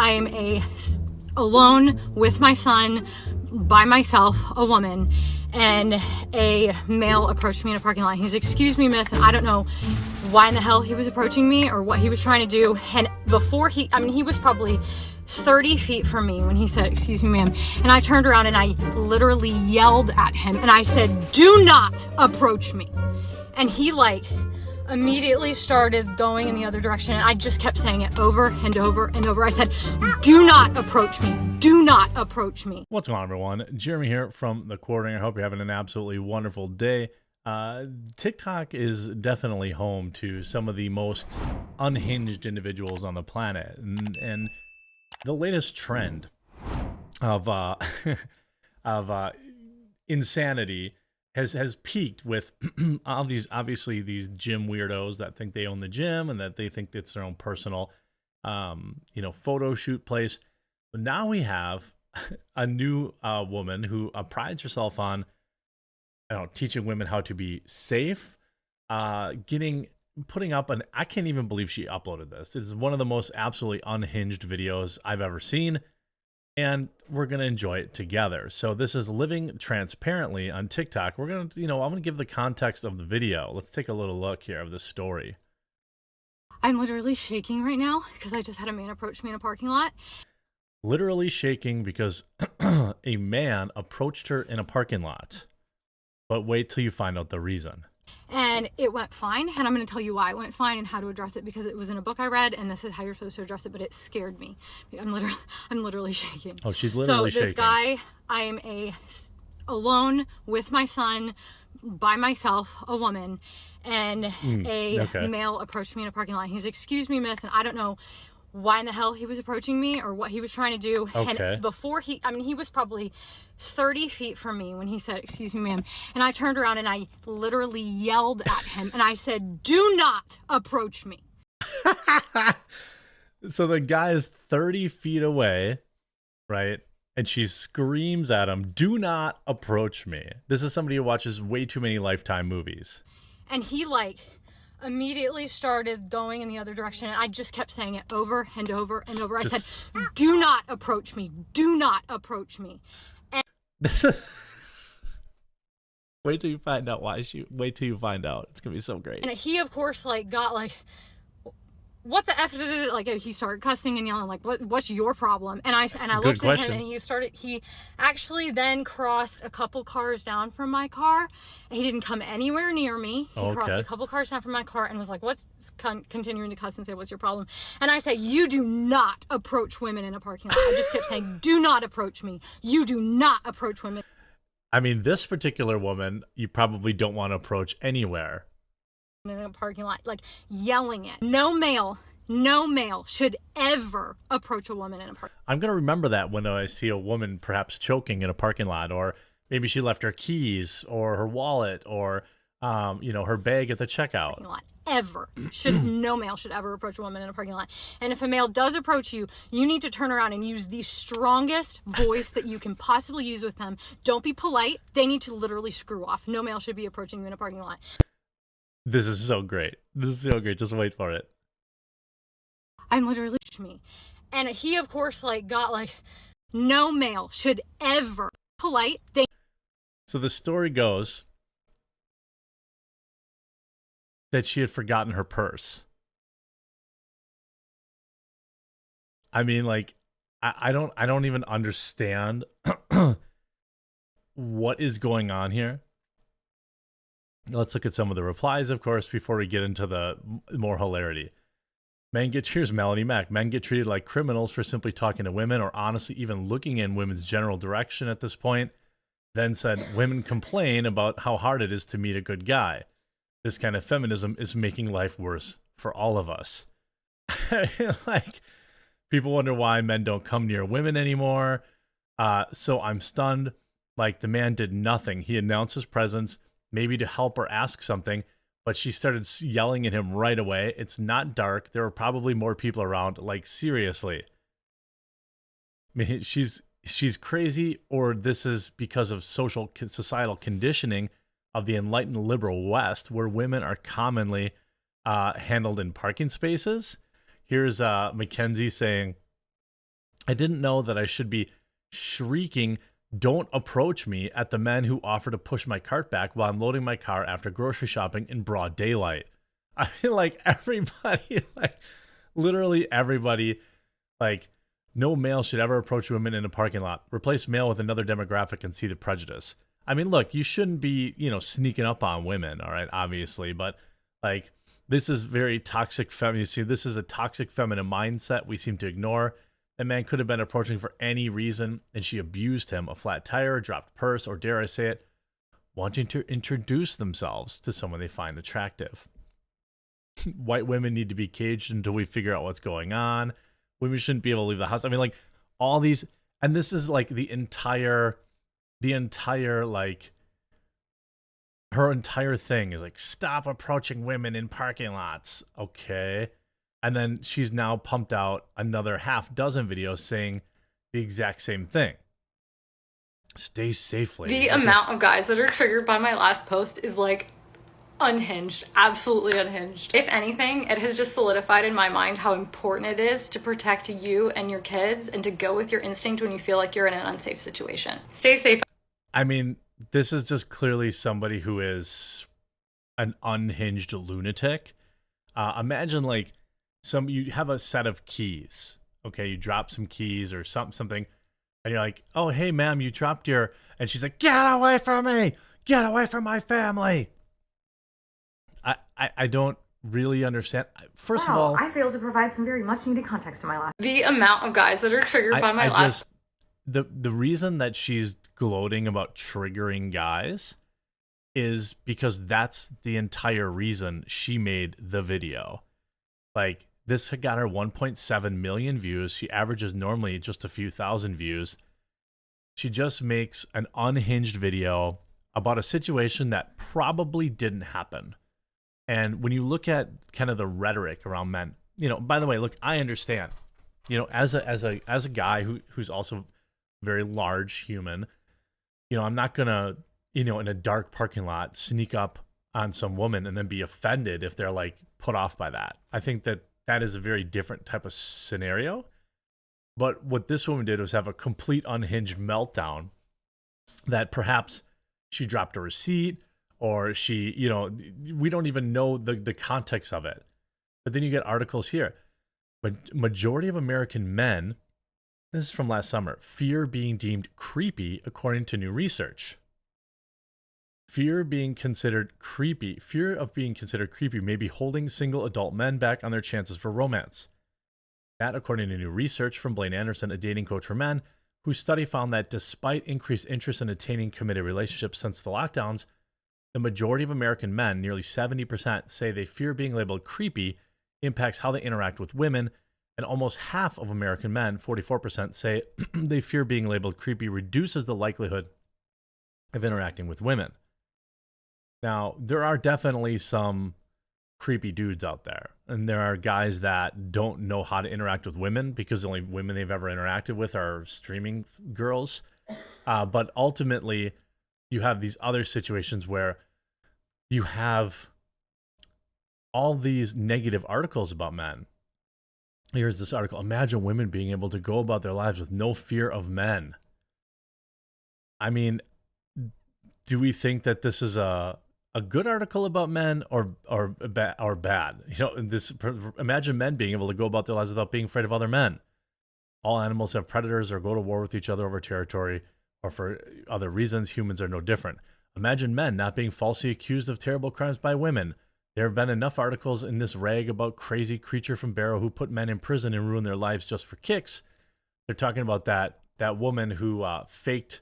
I am alone with my son, by myself, a woman, and a male approached me in a parking lot. He's, "Excuse me, miss," and I don't know why in the hell he was approaching me or what he was trying to do. And before he was probably 30 feet from me when he said, "Excuse me, ma'am," and I turned around and I literally yelled at him and I said, "Do not approach me." And he immediately started going in the other direction, and I just kept saying it over and over and over. I said, "Do not approach me. Do not approach me." What's going on, everyone? Jeremy here from The Quartering. I hope you're having an absolutely wonderful day. TikTok is definitely home to some of the most unhinged individuals on the planet, and the latest trend of insanity has peaked with all these, obviously, these gym weirdos that think they own the gym and that they think it's their own personal photo shoot place. But now we have a new woman who prides herself on teaching women how to be safe, putting up I can't even believe she uploaded this. It's one of the most absolutely unhinged videos I've ever seen, and we're going to enjoy it together. So this is Living Transparently on TikTok. We're going to, I'm going to give the context of the video. Let's take a little look here of this story. I'm literally shaking right now because I just had a man approach me in a parking lot. Literally shaking because a man approached her in a parking lot. But wait till you find out the reason. And it went fine, and I'm going to tell you why it went fine and how to address it, because it was in a book I read, and this is how you're supposed to address it, but it scared me. I'm literally shaking. Oh, she's literally shaking. So this guy, I am alone with my son, by myself, a woman, and a male approached me in a parking lot. He's, "Excuse me, miss," and I don't know why in the hell he was approaching me or what he was trying to do. And before he was probably 30 feet from me when he said, "Excuse me, ma'am," and I turned around and I literally yelled at him and I said, "Do not approach me." So the guy is 30 feet away, right? And she screams at him, "Do not approach me." This is somebody who watches way too many Lifetime movies. And he immediately started going in the other direction, and I just kept saying it over and over and over. I said, "Do not approach me. Do not approach me." And wait till you find out why wait till you find out. It's gonna be so great. And he, of course, got "What the F did it?" He started cussing and yelling, what's your problem? And I looked at him, and he actually then crossed a couple cars down from my car. And he didn't come anywhere near me. He crossed a couple cars down from my car and was like, continuing to cuss and say, "What's your problem?" And I said, "You do not approach women in a parking lot." I just kept saying, "Do not approach me. You do not approach women." I mean, this particular woman, you probably don't want to approach anywhere. In a parking lot, yelling it. No male should ever approach a woman in a parking lot. I'm going to remember that when I see a woman perhaps choking in a parking lot, or maybe she left her keys or her wallet or, her bag at the checkout. Parking lot. Ever. No male should ever approach a woman in a parking lot. And if a male does approach you, you need to turn around and use the strongest voice that you can possibly use with them. Don't be polite. They need to literally screw off. No male should be approaching you in a parking lot. This is so great. This is so great. Just wait for it. I'm literally me. And he, of course, got no male should ever polite. So the story goes that she had forgotten her purse. I mean, I don't even understand what is going on here. Let's look at some of the replies, of course, before we get into the more hilarity. Here's Melanie Mack. Men get treated like criminals for simply talking to women or honestly even looking in women's general direction at this point. Then said, "Women complain about how hard it is to meet a good guy. This kind of feminism is making life worse for all of us." People wonder why men don't come near women anymore. So I'm stunned. The man did nothing. He announced his presence, maybe to help or ask something, but she started yelling at him right away. It's not dark. There were probably more people around. Seriously. I mean, she's crazy, or this is because of societal conditioning of the enlightened liberal West, where women are commonly handled in parking spaces. Here's Mackenzie saying, I didn't know that I should be shrieking, "Don't approach me," at the men who offer to push my cart back while I'm loading my car after grocery shopping in broad daylight. I feel like everybody, like literally everybody, like no male should ever approach women in a parking lot. Replace male with another demographic and see the prejudice. I mean, look, you shouldn't be, sneaking up on women, all right, obviously, but like this is very toxic feminine. You see, this is a toxic feminine mindset we seem to ignore. That man could have been approaching for any reason, and she abused him. A flat tire, a dropped purse, or dare I say it, wanting to introduce themselves to someone they find attractive. White women need to be caged until we figure out what's going on. Women shouldn't be able to leave the house. I mean, like, all these, and this is like the entire, like, her entire thing is like, stop approaching women in parking lots. Okay. And then she's now pumped out another half dozen videos saying the exact same thing. Stay safe, ladies. The amount of guys that are triggered by my last post is like unhinged, absolutely unhinged. If anything, it has just solidified in my mind how important it is to protect you and your kids and to go with your instinct when you feel like you're in an unsafe situation. Stay safe. I mean, this is just clearly somebody who is an unhinged lunatic. Imagine like you have a set of keys. Okay, you drop some keys or something, and you're like, "Oh, hey, ma'am, you dropped your," and she's like, "Get away from me! Get away from my family!" I don't really understand. First of all, I failed to provide some very much needed context to my last. The amount of guys that are triggered by my last. The reason that she's gloating about triggering guys is because that's the entire reason she made the video. Like, this got her 1.7 million views. She averages normally just a few thousand views. She just makes an unhinged video about a situation that probably didn't happen. And when you look at kind of the rhetoric around men, by the way, look, I understand, as a guy who's also very large human, I'm not gonna, in a dark parking lot, sneak up on some woman and then be offended if they're like put off by that. I think that is a very different type of scenario. But what this woman did was have a complete unhinged meltdown that perhaps she dropped a receipt, or she, we don't even know the context of it. But then you get articles here. But majority of American men, this is from last summer, fear being deemed creepy according to new research. Fear of being considered creepy may be holding single adult men back on their chances for romance. That, according to new research from Blaine Anderson, a dating coach for men, whose study found that despite increased interest in attaining committed relationships since the lockdowns, the majority of American men, nearly 70%, say they fear being labeled creepy impacts how they interact with women, and almost half of American men, 44%, say they fear being labeled creepy reduces the likelihood of interacting with women. Now, there are definitely some creepy dudes out there, and there are guys that don't know how to interact with women because the only women they've ever interacted with are streaming girls. But ultimately, you have these other situations where you have all these negative articles about men. Here's this article. Imagine women being able to go about their lives with no fear of men. I mean, do we think that this is a good article about men or bad? Imagine men being able to go about their lives without being afraid of other men. All animals have predators or go to war with each other over territory or for other reasons. Humans are no different. Imagine men not being falsely accused of terrible crimes by women. There have been enough articles in this rag about crazy creature from Barrow who put men in prison and ruined their lives just for kicks. They're talking about that woman who faked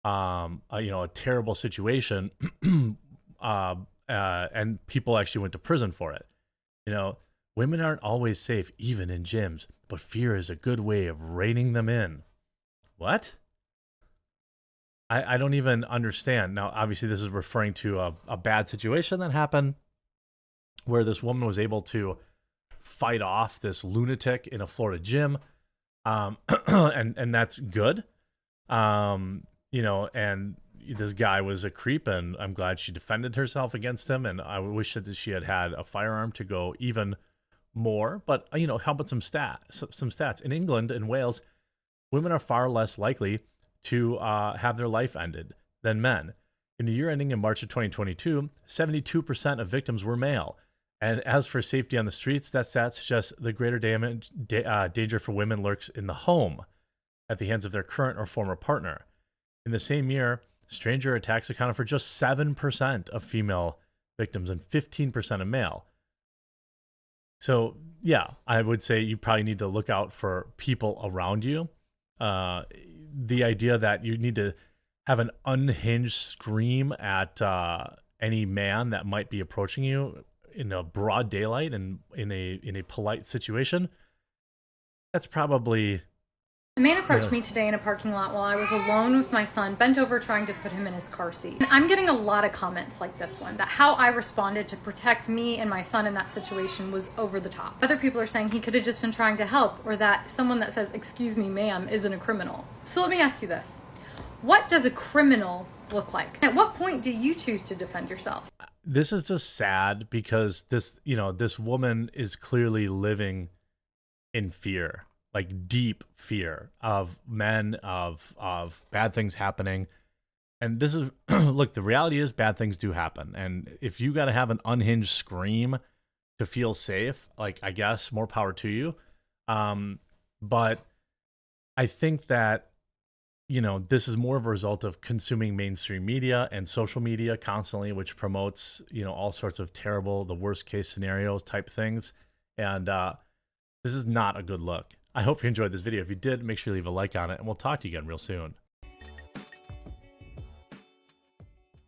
a terrible situation and people actually went to prison for it. Women aren't always safe even in gyms, but fear is a good way of reining them in. What? I don't even understand. Now, obviously, this is referring to a bad situation that happened where this woman was able to fight off this lunatic in a Florida gym. And that's good. And this guy was a creep, and I'm glad she defended herself against him. And I wish that she had a firearm to go even more. But, how about some stats? In England and Wales, women are far less likely to have their life ended than men. In the year ending in March of 2022, 72% of victims were male. And as for safety on the streets, that stat suggests the greater danger for women lurks in the home at the hands of their current or former partner. In the same year, stranger attacks accounted for just 7% of female victims and 15% of male. So, yeah, I would say you probably need to look out for people around you. The idea that you need to have an unhinged scream at any man that might be approaching you in a broad daylight and in a polite situation, that's probably... A man approached me today in a parking lot while I was alone with my son, bent over trying to put him in his car seat. And I'm getting a lot of comments like this one, that how I responded to protect me and my son in that situation was over the top. Other people are saying he could have just been trying to help, or that someone that says, "Excuse me, ma'am," isn't a criminal. So let me ask you this. What does a criminal look like? At what point do you choose to defend yourself? This is just sad because this woman is clearly living in fear, like deep fear of men, of bad things happening. And this is, look, the reality is bad things do happen. And if you got to have an unhinged scream to feel safe, like, I guess more power to you. But I think that, this is more of a result of consuming mainstream media and social media constantly, which promotes, all sorts of terrible, the worst case scenarios type things. And this is not a good look. I hope you enjoyed this video. If you did, make sure you leave a like on it, and we'll talk to you again real soon.